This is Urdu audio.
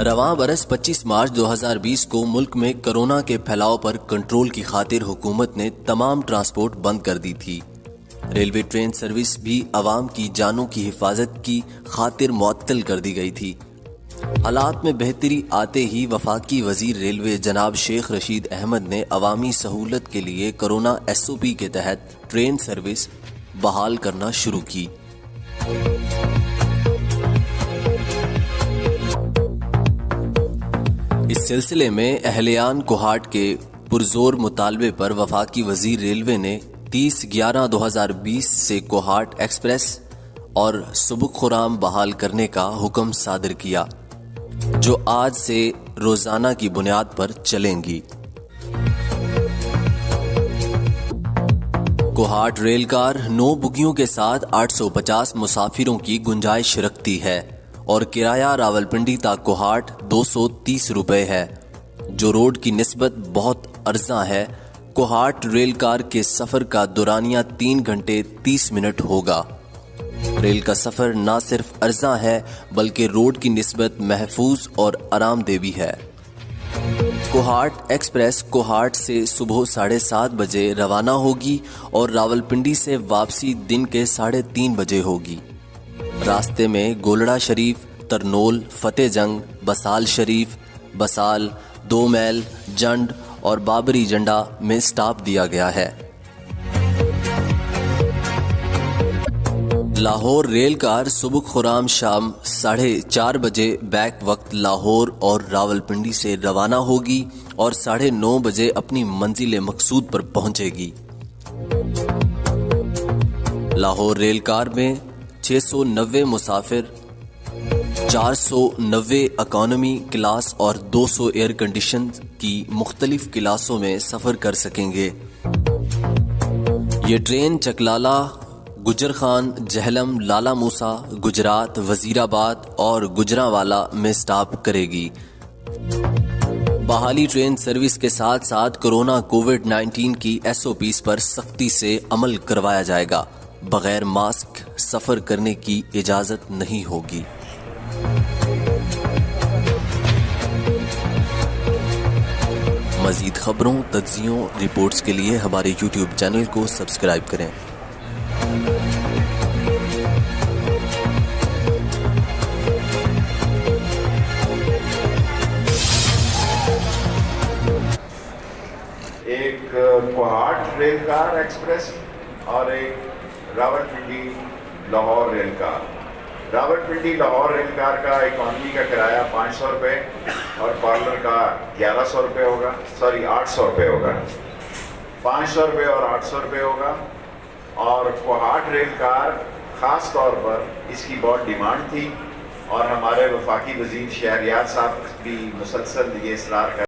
رواں برس 25 مارچ 2020 کو ملک میں کرونا کے پھیلاؤ پر کنٹرول کی خاطر حکومت نے تمام ٹرانسپورٹ بند کر دی تھی۔ ریلوے ٹرین سروس بھی عوام کی جانوں کی حفاظت کی خاطر معطل کر دی گئی تھی۔ حالات میں بہتری آتے ہی وفاقی وزیر ریلوے جناب شیخ رشید احمد نے عوامی سہولت کے لیے کرونا SOP کے تحت ٹرین سروس بحال کرنا شروع کی۔ اس سلسلے میں اہلیان کوہاٹ کے پرزور مطالبے پر وفاقی وزیر ریلوے نے 30/11/2020 سے کوہاٹ ایکسپریس اور سبک خرام بحال کرنے کا حکم صادر کیا، جو آج سے روزانہ کی بنیاد پر چلیں گی۔ کوہاٹ ریل کار 9 بوگیوں کے ساتھ 850 مسافروں کی گنجائش رکھتی ہے اور کرایہ راولپنڈی تا کوہاٹ 230 روپے ہے، جو روڈ کی نسبت بہت ارزاں ہے۔ کوہاٹ ریل کار کے سفر کا دورانیہ 3 گھنٹے 30 منٹ ہوگا۔ ریل کا سفر نہ صرف ارزاں ہے بلکہ روڈ کی نسبت محفوظ اور آرام دہ بھی ہے۔ کوہاٹ ایکسپریس کوہاٹ سے صبح 7:30 بجے روانہ ہوگی اور راولپنڈی سے واپسی دن کے 3:30 بجے ہوگی۔ راستے میں گولڑا شریف، ترنول، فتح جنگ، بسال شریف، بسال، 2 میل، جنڈ اور بابری جنڈا میں سٹاپ دیا گیا ہے۔ لاہور ریل کار سبک خرام شام 4:30 بجے بیک وقت لاہور اور راولپنڈی سے روانہ ہوگی اور 9:30 بجے اپنی منزل مقصود پر پہنچے گی۔ لاہور ریل کار میں 690 مسافر 490 اکانومی کلاس اور 200 ایئر کنڈیشن کی مختلف کلاسوں میں سفر کر سکیں گے۔ یہ ٹرین چکلالہ، گجرخان، جہلم، لالا موسا، گجرات، وزیر آباد اور گجرانوالہ میں سٹاپ کرے گی۔ بحالی ٹرین سروس کے ساتھ ساتھ کورونا کووڈ-19 کی SOPs پر سختی سے عمل کروایا جائے گا۔ بغیر ماسک سفر کرنے کی اجازت نہیں ہوگی۔ مزید خبروں، تجزیوں، رپورٹس کے لیے ہمارے YouTube چینل کو سبسکرائب کریں۔ ایک کوہاٹ ریل کار ایکسپریس اور ایک راولپنڈی لاہور ریل کار۔ راولپنڈی لاہور ریل کار کا اکانومی کا کرایہ 500 روپے اور پارلر کا 1100 روپے ہوگا، 800 روپے ہوگا، 500 روپے اور 800 روپے ہوگا۔ اور کوہاٹ ریل کار خاص طور پر اس کی بہت ڈیمانڈ تھی اور ہمارے وفاقی وزیر شہریار صاحب بھی مسلسل یہ اصرار کر